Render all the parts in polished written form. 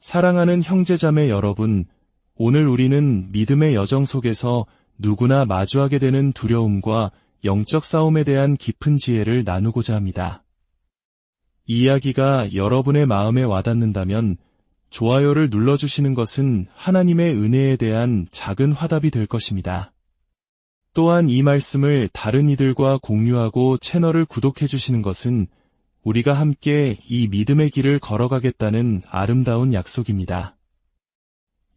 사랑하는 형제자매 여러분, 오늘 우리는 믿음의 여정 속에서 누구나 마주하게 되는 두려움과 영적 싸움에 대한 깊은 지혜를 나누고자 합니다. 이 이야기가 여러분의 마음에 와닿는다면 좋아요를 눌러주시는 것은 하나님의 은혜에 대한 작은 화답이 될 것입니다. 또한 이 말씀을 다른 이들과 공유하고 채널을 구독해 주시는 것은 우리가 함께 이 믿음의 길을 걸어가겠다는 아름다운 약속입니다.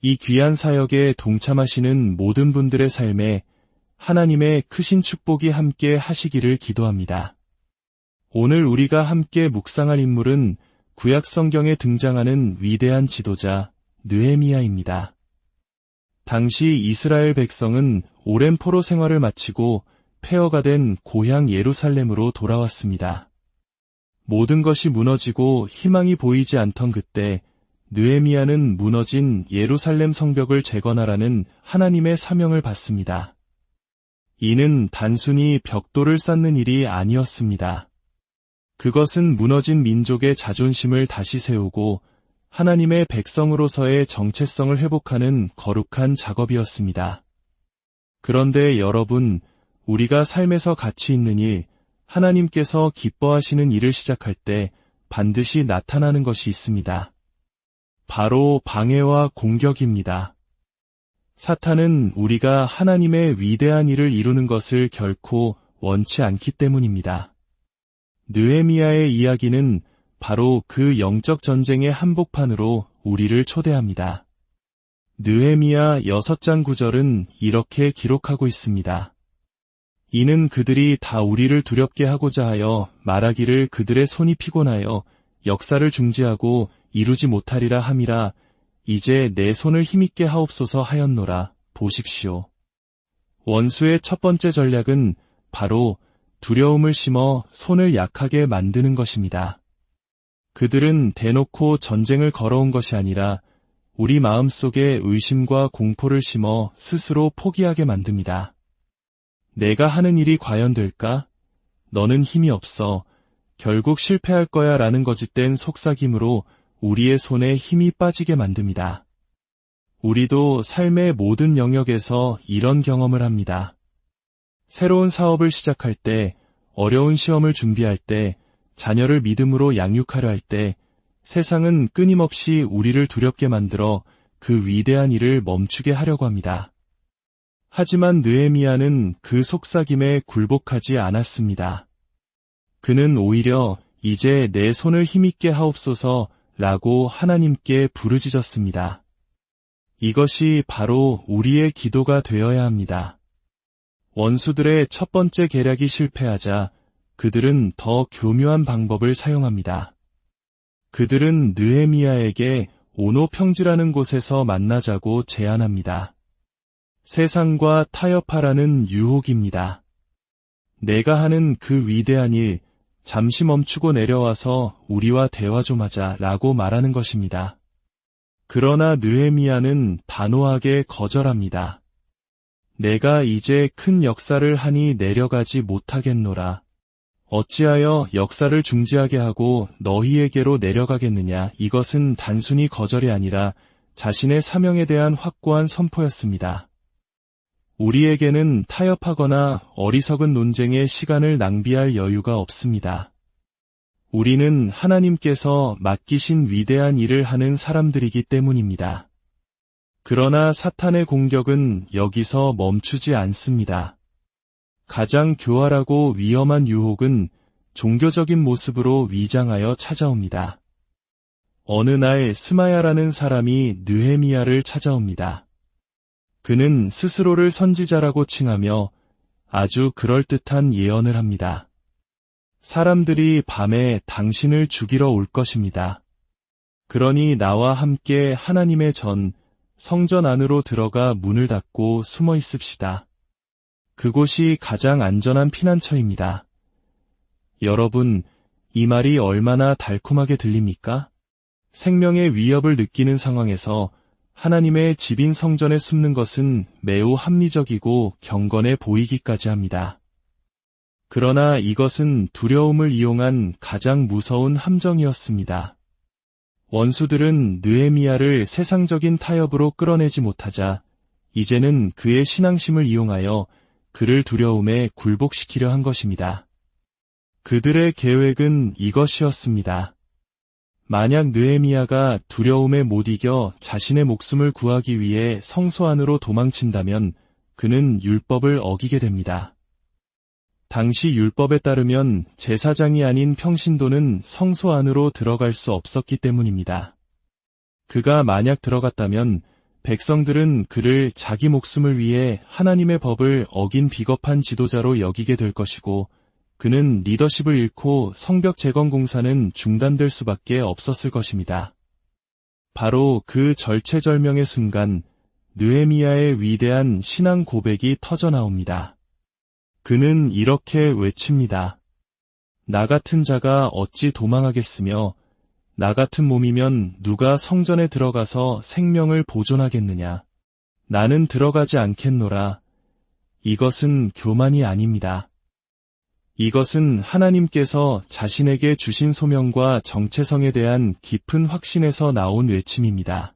이 귀한 사역에 동참하시는 모든 분들의 삶에 하나님의 크신 축복이 함께 하시기를 기도합니다. 오늘 우리가 함께 묵상할 인물은 구약 성경에 등장하는 위대한 지도자 느헤미야입니다. 당시 이스라엘 백성은 오랜 포로 생활을 마치고 폐허가 된 고향 예루살렘으로 돌아왔습니다. 모든 것이 무너지고 희망이 보이지 않던 그때 느헤미야는 무너진 예루살렘 성벽을 재건하라는 하나님의 사명을 받습니다. 이는 단순히 벽돌을 쌓는 일이 아니었습니다. 그것은 무너진 민족의 자존심을 다시 세우고 하나님의 백성으로서의 정체성을 회복하는 거룩한 작업이었습니다. 그런데 여러분, 우리가 삶에서 가치 있는 일, 하나님께서 기뻐하시는 일을 시작할 때 반드시 나타나는 것이 있습니다. 바로 방해와 공격입니다. 사탄은 우리가 하나님의 위대한 일을 이루는 것을 결코 원치 않기 때문입니다. 느헤미야의 이야기는 바로 그 영적 전쟁의 한복판으로 우리를 초대합니다. 느헤미야 6장 9절은 이렇게 기록하고 있습니다. 이는 그들이 다 우리를 두렵게 하고자 하여 말하기를 그들의 손이 피곤하여 역사를 중지하고 이루지 못하리라 함이라. 이제 내 손을 힘있게 하옵소서 하였노라. 보십시오. 원수의 첫 번째 전략은 바로 두려움을 심어 손을 약하게 만드는 것입니다. 그들은 대놓고 전쟁을 걸어온 것이 아니라 우리 마음속에 의심과 공포를 심어 스스로 포기하게 만듭니다. 내가 하는 일이 과연 될까? 너는 힘이 없어. 결국 실패할 거야 라는 거짓된 속삭임으로 우리의 손에 힘이 빠지게 만듭니다. 우리도 삶의 모든 영역에서 이런 경험을 합니다. 새로운 사업을 시작할 때, 어려운 시험을 준비할 때, 자녀를 믿음으로 양육하려 할 때, 세상은 끊임없이 우리를 두렵게 만들어 그 위대한 일을 멈추게 하려고 합니다. 하지만 느헤미야는 그 속삭임에 굴복하지 않았습니다. 그는 오히려 이제 내 손을 힘있게 하옵소서 라고 하나님께 부르짖었습니다. 이것이 바로 우리의 기도가 되어야 합니다. 원수들의 첫 번째 계략이 실패하자 그들은 더 교묘한 방법을 사용합니다. 그들은 느헤미야에게 오노평지라는 곳에서 만나자고 제안합니다. 세상과 타협하라는 유혹입니다. 내가 하는 그 위대한 일, 잠시 멈추고 내려와서 우리와 대화 좀 하자 라고 말하는 것입니다. 그러나 느헤미야는 단호하게 거절합니다. 내가 이제 큰 역사를 하니 내려가지 못하겠노라. 어찌하여 역사를 중지하게 하고 너희에게로 내려가겠느냐. 이것은 단순히 거절이 아니라 자신의 사명에 대한 확고한 선포였습니다. 우리에게는 타협하거나 어리석은 논쟁에 시간을 낭비할 여유가 없습니다. 우리는 하나님께서 맡기신 위대한 일을 하는 사람들이기 때문입니다. 그러나 사탄의 공격은 여기서 멈추지 않습니다. 가장 교활하고 위험한 유혹은 종교적인 모습으로 위장하여 찾아옵니다. 어느 날 스마야라는 사람이 느헤미야를 찾아옵니다. 그는 스스로를 선지자라고 칭하며 아주 그럴듯한 예언을 합니다. 사람들이 밤에 당신을 죽이러 올 것입니다. 그러니 나와 함께 하나님의 성전 안으로 들어가 문을 닫고 숨어 있읍시다. 그곳이 가장 안전한 피난처입니다. 여러분, 이 말이 얼마나 달콤하게 들립니까? 생명의 위협을 느끼는 상황에서 하나님의 집인 성전에 숨는 것은 매우 합리적이고 경건해 보이기까지 합니다. 그러나 이것은 두려움을 이용한 가장 무서운 함정이었습니다. 원수들은 느헤미야를 세상적인 타협으로 끌어내지 못하자 이제는 그의 신앙심을 이용하여 그를 두려움에 굴복시키려 한 것입니다. 그들의 계획은 이것이었습니다. 만약 느헤미야가 두려움에 못 이겨 자신의 목숨을 구하기 위해 성소 안으로 도망친다면 그는 율법을 어기게 됩니다. 당시 율법에 따르면 제사장이 아닌 평신도는 성소 안으로 들어갈 수 없었기 때문입니다. 그가 만약 들어갔다면 백성들은 그를 자기 목숨을 위해 하나님의 법을 어긴 비겁한 지도자로 여기게 될 것이고 그는 리더십을 잃고 성벽 재건 공사는 중단될 수밖에 없었을 것입니다. 바로 그 절체절명의 순간 느헤미야의 위대한 신앙 고백이 터져나옵니다. 그는 이렇게 외칩니다. 나 같은 자가 어찌 도망하겠으며 나 같은 몸이면 누가 성전에 들어가서 생명을 보존하겠느냐. 나는 들어가지 않겠노라. 이것은 교만이 아닙니다. 이것은 하나님께서 자신에게 주신 소명과 정체성에 대한 깊은 확신에서 나온 외침입니다.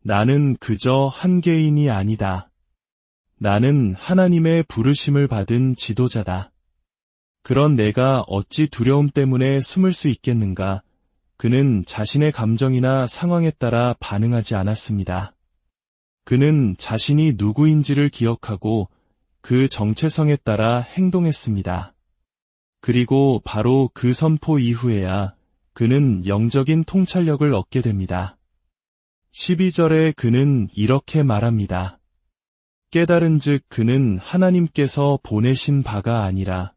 나는 그저 한 개인이 아니다. 나는 하나님의 부르심을 받은 지도자다. 그런 내가 어찌 두려움 때문에 숨을 수 있겠는가? 그는 자신의 감정이나 상황에 따라 반응하지 않았습니다. 그는 자신이 누구인지를 기억하고 그 정체성에 따라 행동했습니다. 그리고 바로 그 선포 이후에야 그는 영적인 통찰력을 얻게 됩니다. 12절에 그는 이렇게 말합니다. 깨달은즉 그는 하나님께서 보내신 바가 아니라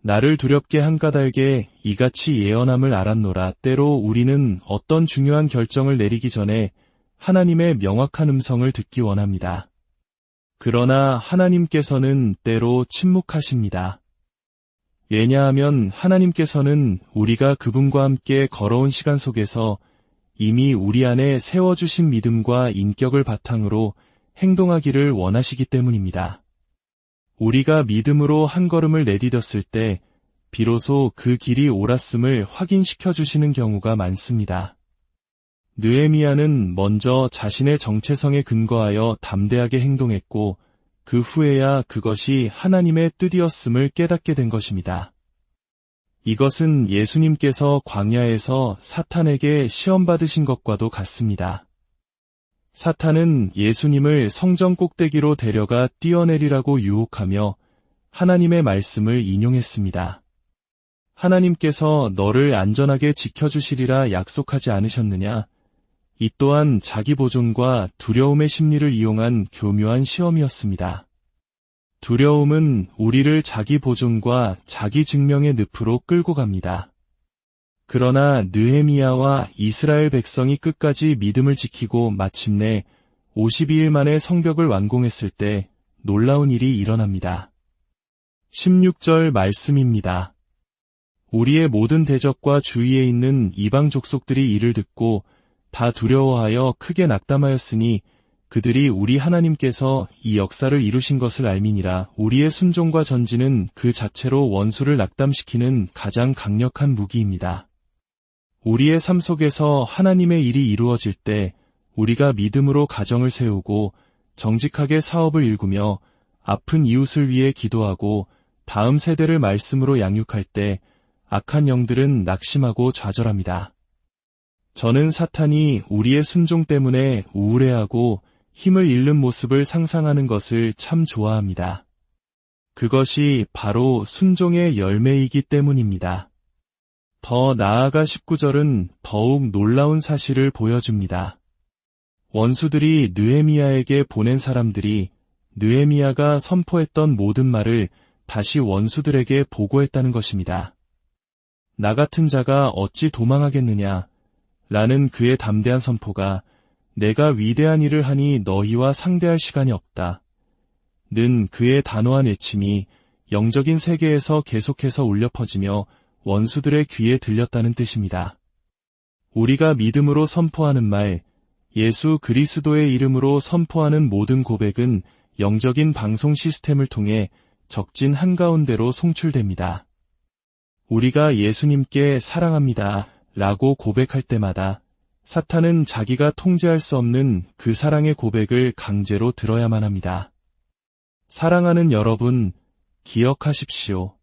나를 두렵게 한 까닭에 이같이 예언함을 알았노라. 때로 우리는 어떤 중요한 결정을 내리기 전에 하나님의 명확한 음성을 듣기 원합니다. 그러나 하나님께서는 때로 침묵하십니다. 왜냐하면 하나님께서는 우리가 그분과 함께 걸어온 시간 속에서 이미 우리 안에 세워주신 믿음과 인격을 바탕으로 행동하기를 원하시기 때문입니다. 우리가 믿음으로 한 걸음을 내디뎠을 때 비로소 그 길이 옳았음을 확인시켜 주시는 경우가 많습니다. 느헤미야는 먼저 자신의 정체성에 근거하여 담대하게 행동했고 그 후에야 그것이 하나님의 뜻이었음을 깨닫게 된 것입니다. 이것은 예수님께서 광야에서 사탄에게 시험받으신 것과도 같습니다. 사탄은 예수님을 성전 꼭대기로 데려가 뛰어내리라고 유혹하며 하나님의 말씀을 인용했습니다. 하나님께서 너를 안전하게 지켜주시리라 약속하지 않으셨느냐? 이 또한 자기 보존과 두려움의 심리를 이용한 교묘한 시험이었습니다. 두려움은 우리를 자기 보존과 자기 증명의 늪으로 끌고 갑니다. 그러나 느헤미야와 이스라엘 백성이 끝까지 믿음을 지키고 마침내 52일 만에 성벽을 완공했을 때 놀라운 일이 일어납니다. 16절 말씀입니다. 우리의 모든 대적과 주위에 있는 이방 족속들이 이를 듣고 다 두려워하여 크게 낙담하였으니 그들이 우리 하나님께서 이 역사를 이루신 것을 알미니라. 우리의 순종과 전진은 그 자체로 원수를 낙담시키는 가장 강력한 무기입니다. 우리의 삶 속에서 하나님의 일이 이루어질 때 우리가 믿음으로 가정을 세우고 정직하게 사업을 일구며 아픈 이웃을 위해 기도하고 다음 세대를 말씀으로 양육할 때 악한 영들은 낙심하고 좌절합니다. 저는 사탄이 우리의 순종 때문에 우울해하고 힘을 잃는 모습을 상상하는 것을 참 좋아합니다. 그것이 바로 순종의 열매이기 때문입니다. 더 나아가 19절은 더욱 놀라운 사실을 보여줍니다. 원수들이 느헤미야에게 보낸 사람들이 느헤미야가 선포했던 모든 말을 다시 원수들에게 보고했다는 것입니다. 나 같은 자가 어찌 도망하겠느냐? 라는 그의 담대한 선포가 내가 위대한 일을 하니 너희와 상대할 시간이 없다. 는 그의 단호한 외침이 영적인 세계에서 계속해서 울려 퍼지며 원수들의 귀에 들렸다는 뜻입니다. 우리가 믿음으로 선포하는 말, 예수 그리스도의 이름으로 선포하는 모든 고백은 영적인 방송 시스템을 통해 적진 한가운데로 송출됩니다. 우리가 예수님께 사랑합니다 라고 고백할 때마다 사탄은 자기가 통제할 수 없는 그 사랑의 고백을 강제로 들어야만 합니다. 사랑하는 여러분, 기억하십시오.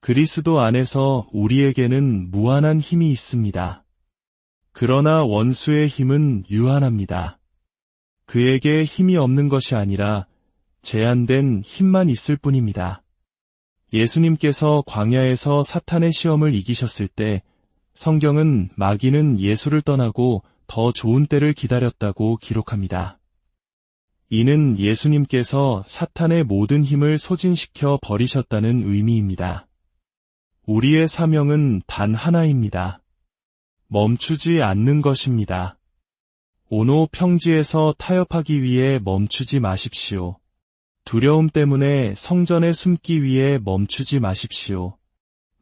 그리스도 안에서 우리에게는 무한한 힘이 있습니다. 그러나 원수의 힘은 유한합니다. 그에게 힘이 없는 것이 아니라 제한된 힘만 있을 뿐입니다. 예수님께서 광야에서 사탄의 시험을 이기셨을 때 성경은 마귀는 예수를 떠나고 더 좋은 때를 기다렸다고 기록합니다. 이는 예수님께서 사탄의 모든 힘을 소진시켜 버리셨다는 의미입니다. 우리의 사명은 단 하나입니다. 멈추지 않는 것입니다. 오노 평지에서 타협하기 위해 멈추지 마십시오. 두려움 때문에 성전에 숨기 위해 멈추지 마십시오.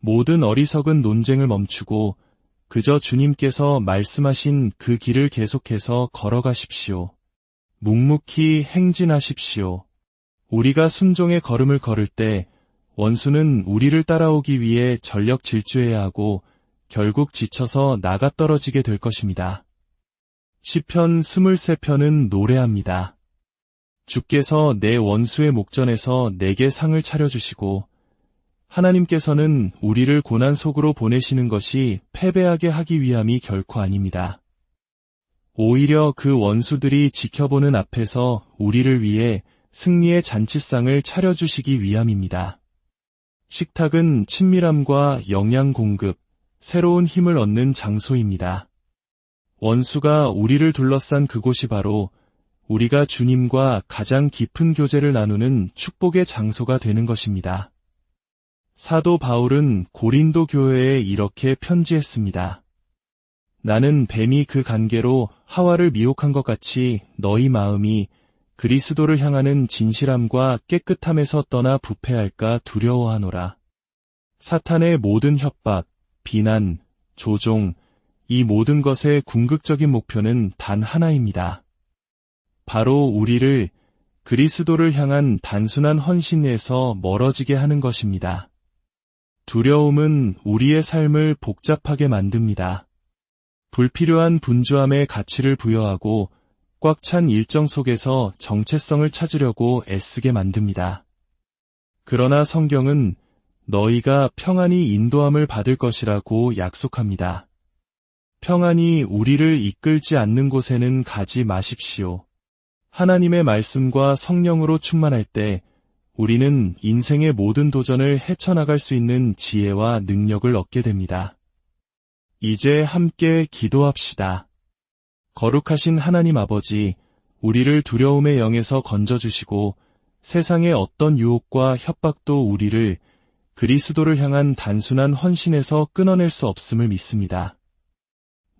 모든 어리석은 논쟁을 멈추고 그저 주님께서 말씀하신 그 길을 계속해서 걸어가십시오. 묵묵히 행진하십시오. 우리가 순종의 걸음을 걸을 때 원수는 우리를 따라오기 위해 전력 질주해야 하고 결국 지쳐서 나가 떨어지게 될 것입니다. 시편 23편은 노래합니다. 주께서 내 원수의 목전에서 내게 상을 차려주시고 하나님께서는 우리를 고난 속으로 보내시는 것이 패배하게 하기 위함이 결코 아닙니다. 오히려 그 원수들이 지켜보는 앞에서 우리를 위해 승리의 잔치상을 차려주시기 위함입니다. 식탁은 친밀함과 영양 공급, 새로운 힘을 얻는 장소입니다. 원수가 우리를 둘러싼 그곳이 바로 우리가 주님과 가장 깊은 교제를 나누는 축복의 장소가 되는 것입니다. 사도 바울은 고린도 교회에 이렇게 편지했습니다. 나는 뱀이 그 간계로 하와를 미혹한 것 같이 너희 마음이 그리스도를 향하는 진실함과 깨끗함에서 떠나 부패할까 두려워하노라. 사탄의 모든 협박, 비난, 조종, 이 모든 것의 궁극적인 목표는 단 하나입니다. 바로 우리를 그리스도를 향한 단순한 헌신에서 멀어지게 하는 것입니다. 두려움은 우리의 삶을 복잡하게 만듭니다. 불필요한 분주함의 가치를 부여하고 꽉 찬 일정 속에서 정체성을 찾으려고 애쓰게 만듭니다. 그러나 성경은 너희가 평안히 인도함을 받을 것이라고 약속합니다. 평안이 우리를 이끌지 않는 곳에는 가지 마십시오. 하나님의 말씀과 성령으로 충만할 때 우리는 인생의 모든 도전을 헤쳐나갈 수 있는 지혜와 능력을 얻게 됩니다. 이제 함께 기도합시다. 거룩하신 하나님 아버지, 우리를 두려움의 영에서 건져주시고 세상의 어떤 유혹과 협박도 우리를 그리스도를 향한 단순한 헌신에서 끊어낼 수 없음을 믿습니다.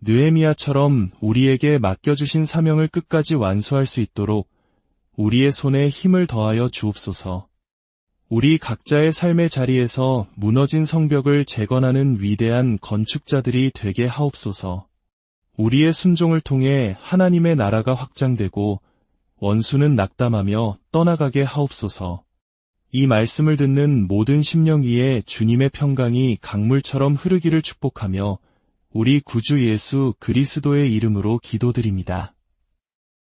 느헤미야처럼 우리에게 맡겨주신 사명을 끝까지 완수할 수 있도록 우리의 손에 힘을 더하여 주옵소서. 우리 각자의 삶의 자리에서 무너진 성벽을 재건하는 위대한 건축자들이 되게 하옵소서. 우리의 순종을 통해 하나님의 나라가 확장되고 원수는 낙담하며 떠나가게 하옵소서. 이 말씀을 듣는 모든 심령 위에 주님의 평강이 강물처럼 흐르기를 축복하며 우리 구주 예수 그리스도의 이름으로 기도드립니다.